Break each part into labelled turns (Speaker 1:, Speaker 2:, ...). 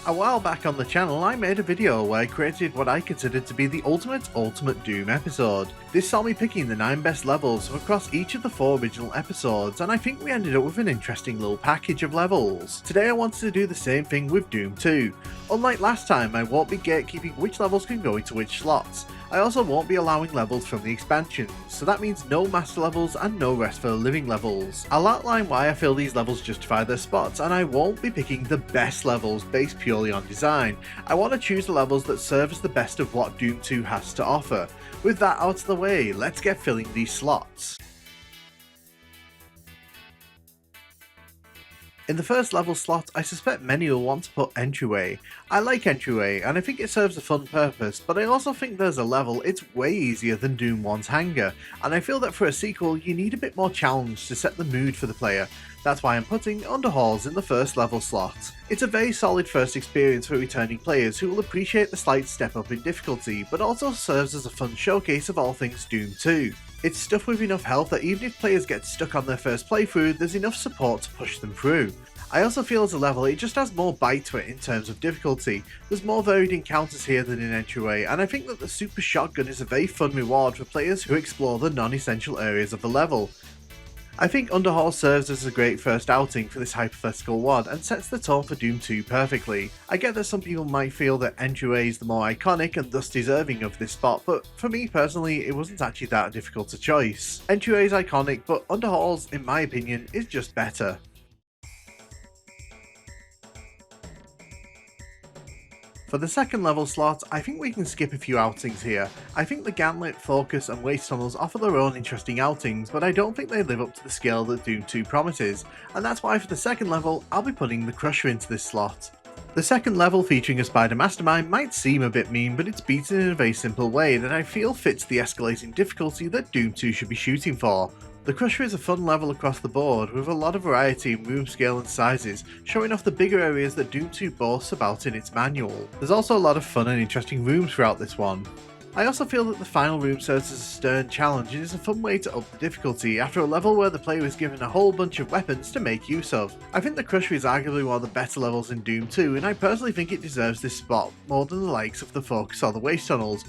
Speaker 1: A while back on the channel, I made a video where I created what I considered to be the ultimate Doom episode. This saw me picking the 9 best levels from across each of the 4 original episodes, and I think we ended up with an interesting little package of levels. Today I wanted to do the same thing with Doom 2. Unlike last time, I won't be gatekeeping which levels can go into which slots. I also won't be allowing levels from the expansions, so that means no master levels and no rest for the living levels. I'll outline why I feel these levels justify their spots, and I won't be picking the best levels based purely on design. I want to choose the levels that serve as the best of what Doom 2 has to offer. With that out of the way, let's get filling these slots. In the first level slot, I suspect many will want to put Entryway. I like Entryway, and I think it serves a fun purpose, but I also think there's a level it's way easier than Doom 1's Hangar, and I feel that for a sequel you need a bit more challenge to set the mood for the player. That's why I'm putting Underhalls in the first level slot. It's a very solid first experience for returning players who will appreciate the slight step up in difficulty, but also serves as a fun showcase of all things Doom 2. It's stuff with enough health that even if players get stuck on their first playthrough, there's enough support to push them through. I also feel as a level it just has more bite to it in terms of difficulty. There's more varied encounters here than in Entryway, and I think that the Super Shotgun is a very fun reward for players who explore the non-essential areas of the level. I think Underhaul serves as a great first outing for this hypothetical WAD and sets the tone for Doom 2 perfectly. I get that some people might feel that Entryway is the more iconic and thus deserving of this spot, but for me personally it wasn't actually that difficult a choice. Entryway is iconic, but Underhall's, in my opinion, is just better. For the second level slot, I think we can skip a few outings here. I think the Gauntlet, Focus and Waste Tunnels offer their own interesting outings, but I don't think they live up to the scale that Doom 2 promises, and that's why for the second level, I'll be putting the Crusher into this slot. The second level featuring a Spider Mastermind might seem a bit mean, but it's beaten in a very simple way that I feel fits the escalating difficulty that Doom 2 should be shooting for. The Crusher is a fun level across the board, with a lot of variety in room scale and sizes, showing off the bigger areas that Doom 2 boasts about in its manual. There's also a lot of fun and interesting rooms throughout this one. I also feel that the final room serves as a stern challenge and is a fun way to up the difficulty after a level where the player is given a whole bunch of weapons to make use of. I think the Crusher is arguably one of the better levels in Doom 2, and I personally think it deserves this spot more than the likes of the Focus or the Waste Tunnels.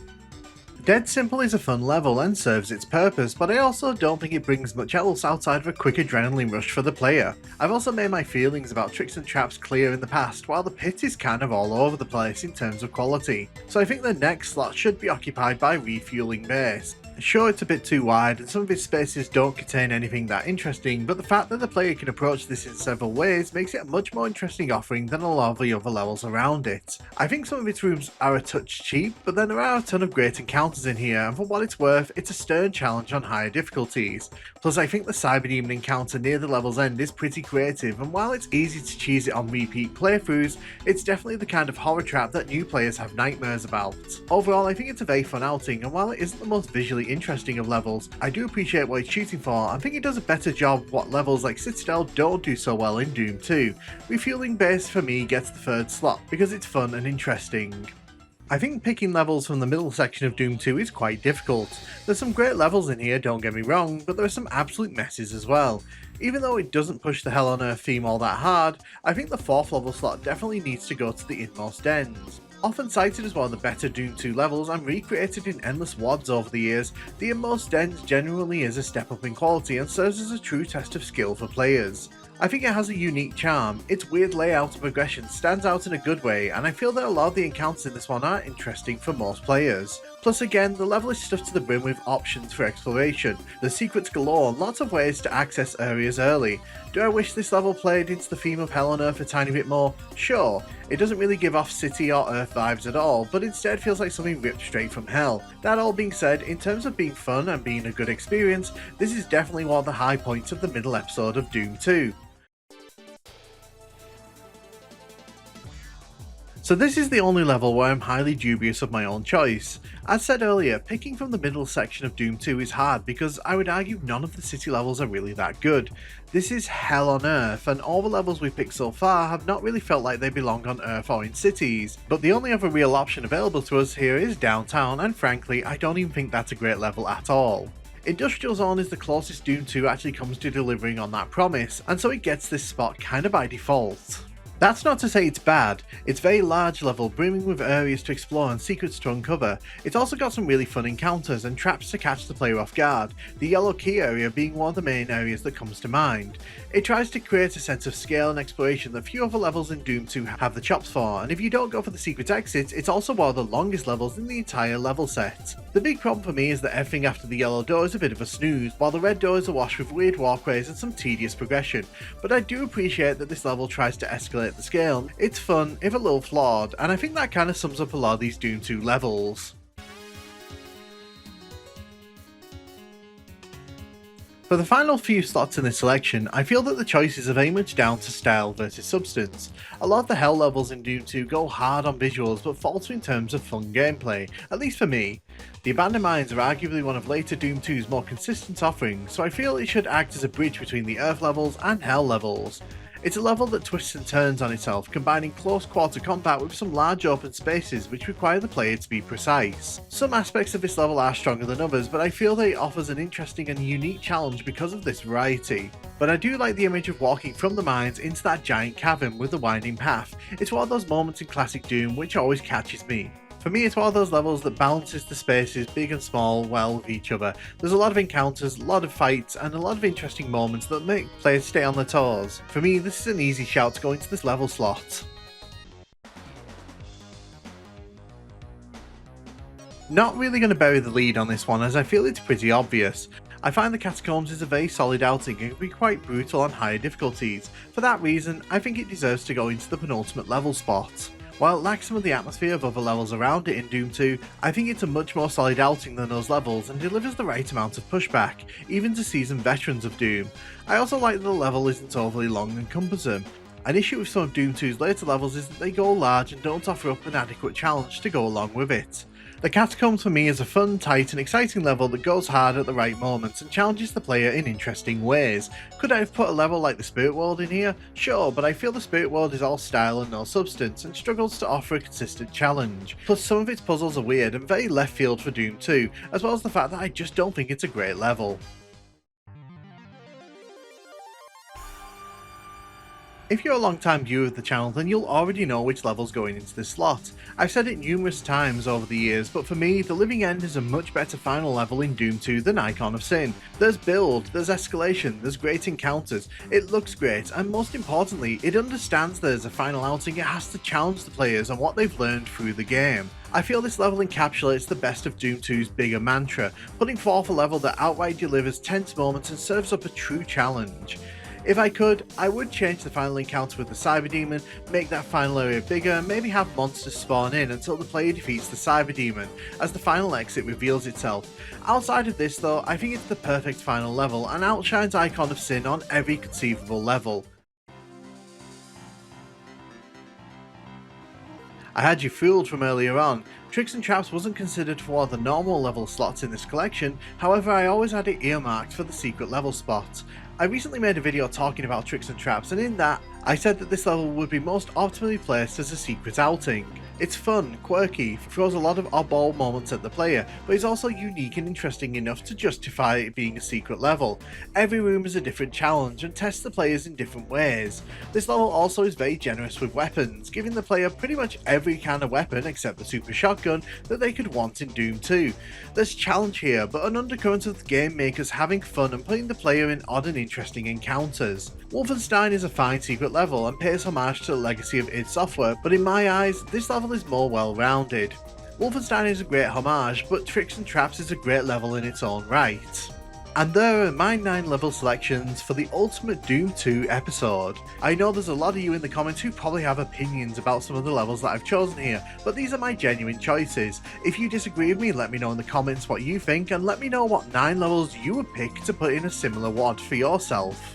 Speaker 1: Dead Simple is a fun level and serves its purpose, but I also don't think it brings much else outside of a quick adrenaline rush for the player. I've also made my feelings about Tricks and Traps clear in the past, while the Pit is kind of all over the place in terms of quality, so I think the next slot should be occupied by Refueling Base. Sure, it's a bit too wide and some of its spaces don't contain anything that interesting, but the fact that the player can approach this in several ways makes it a much more interesting offering than a lot of the other levels around it. I think some of its rooms are a touch cheap, but then there are a ton of great encounters in here, and for what it's worth, it's a stern challenge on higher difficulties. Plus I think the Cyberdemon encounter near the level's end is pretty creative, and while it's easy to cheese it on repeat playthroughs, it's definitely the kind of horror trap that new players have nightmares about. Overall, I think it's a very fun outing, and while it isn't the most visually interesting of levels, I do appreciate what it's shooting for and think it does a better job of what levels like Citadel don't do so well in Doom 2. Refueling Base for me gets the third slot because it's fun and interesting. I think picking levels from the middle section of Doom 2 is quite difficult. There's some great levels in here, don't get me wrong, but there are some absolute messes as well. Even though it doesn't push the Hell on Earth theme all that hard, I think the fourth level slot definitely needs to go to the Inmost Ends. Often cited as one of the better Doom 2 levels and recreated in endless WADs over the years, the Inmost Ends genuinely is a step up in quality and serves as a true test of skill for players. I think it has a unique charm, its weird layout and progression stands out in a good way, and I feel that a lot of the encounters in this one are interesting for most players. Plus again, the level is stuffed to the brim with options for exploration. There's secrets galore and lots of ways to access areas early. Do I wish this level played into the theme of Hell on Earth a tiny bit more? Sure. It doesn't really give off City or Earth vibes at all, but instead feels like something ripped straight from Hell. That all being said, in terms of being fun and being a good experience, this is definitely one of the high points of the middle episode of Doom 2. So this is the only level where I'm highly dubious of my own choice. As said earlier, picking from the middle section of Doom 2 is hard because I would argue none of the city levels are really that good. This is Hell on Earth, and all the levels we've picked so far have not really felt like they belong on Earth or in cities, but the only other real option available to us here is Downtown, and frankly I don't even think that's a great level at all. Industrial Zone is the closest Doom 2 actually comes to delivering on that promise, and so it gets this spot kinda by default. That's not to say it's bad. It's very large level, brimming with areas to explore and secrets to uncover. It's also got some really fun encounters and traps to catch the player off guard, the yellow key area being one of the main areas that comes to mind. It tries to create a sense of scale and exploration that few other levels in Doom 2 have the chops for, and if you don't go for the secret exits, it's also one of the longest levels in the entire level set. The big problem for me is that everything after the yellow door is a bit of a snooze, while the red door is awash with weird walkways and some tedious progression, but I do appreciate that this level tries to escalate the scale. It's fun, if a little flawed, and I think that kind of sums up a lot of these Doom 2 levels. For the final few slots in this selection, I feel that the choices are very much down to style versus substance. A lot of the hell levels in Doom 2 go hard on visuals but falter in terms of fun gameplay, at least for me. The Abandoned Mines are arguably one of later Doom 2's more consistent offerings, so I feel it should act as a bridge between the Earth levels and Hell levels. It's a level that twists and turns on itself, combining close quarter combat with some large open spaces which require the player to be precise. Some aspects of this level are stronger than others, but I feel that it offers an interesting and unique challenge because of this variety. But I do like the image of walking from the mines into that giant cavern with the winding path. It's one of those moments in classic Doom which always catches me. For me, it's one of those levels that balances the spaces, big and small, well with each other. There's a lot of encounters, a lot of fights, and a lot of interesting moments that make players stay on their toes. For me, this is an easy shout to go into this level slot. Not really going to bury the lead on this one, as I feel it's pretty obvious. I find the Catacombs is a very solid outing and can be quite brutal on higher difficulties. For that reason, I think it deserves to go into the penultimate level spot. While it lacks some of the atmosphere of other levels around it in Doom 2, I think it's a much more solid outing than those levels and delivers the right amount of pushback, even to seasoned veterans of Doom. I also like that the level isn't overly long and cumbersome. An issue with some of Doom 2's later levels is that they go large and don't offer up an adequate challenge to go along with it. The Catacombs for me is a fun, tight and exciting level that goes hard at the right moments and challenges the player in interesting ways. Could I have put a level like the Spirit World in here? Sure, but I feel the Spirit World is all style and no substance and struggles to offer a consistent challenge. Plus some of its puzzles are weird and very left field for Doom 2, as well as the fact that I just don't think it's a great level. If you're a long time viewer of the channel, then you'll already know which level's going into this slot. I've said it numerous times over the years, but for me, the Living End is a much better final level in Doom 2 than Icon of Sin. There's build, there's escalation, there's great encounters, it looks great, and most importantly, it understands that as a final outing it has to challenge the players on what they've learned through the game. I feel this level encapsulates the best of Doom 2's bigger mantra, putting forth a level that outright delivers tense moments and serves up a true challenge. If I could, I would change the final encounter with the Cyber Demon, make that final area bigger, and maybe have monsters spawn in until the player defeats the Cyber Demon, as the final exit reveals itself. Outside of this though, I think it's the perfect final level, and outshines Icon of Sin on every conceivable level. I had you fooled from earlier on. Tricks and Traps wasn't considered for one of the normal level slots in this collection, however I always had it earmarked for the secret level spot. I recently made a video talking about Tricks and Traps, and in that, I said that this level would be most optimally placed as a secret outing. It's fun, quirky, throws a lot of oddball moments at the player, but is also unique and interesting enough to justify it being a secret level. Every room is a different challenge and tests the players in different ways. This level also is very generous with weapons, giving the player pretty much every kind of weapon except the super shotgun that they could want in Doom 2. There's challenge here, but an undercurrent of the game makers having fun and putting the player in odd and interesting encounters. Wolfenstein is a fine secret level and pays homage to the legacy of id Software, but in my eyes, this level is more well-rounded. Wolfenstein is a great homage, but Tricks and Traps is a great level in its own right. And there are my 9 level selections for the ultimate Doom 2 episode. I know there's a lot of you in the comments who probably have opinions about some of the levels that I've chosen here, but these are my genuine choices. If you disagree with me, let me know in the comments what you think, and let me know what 9 levels you would pick to put in a similar WAD for yourself.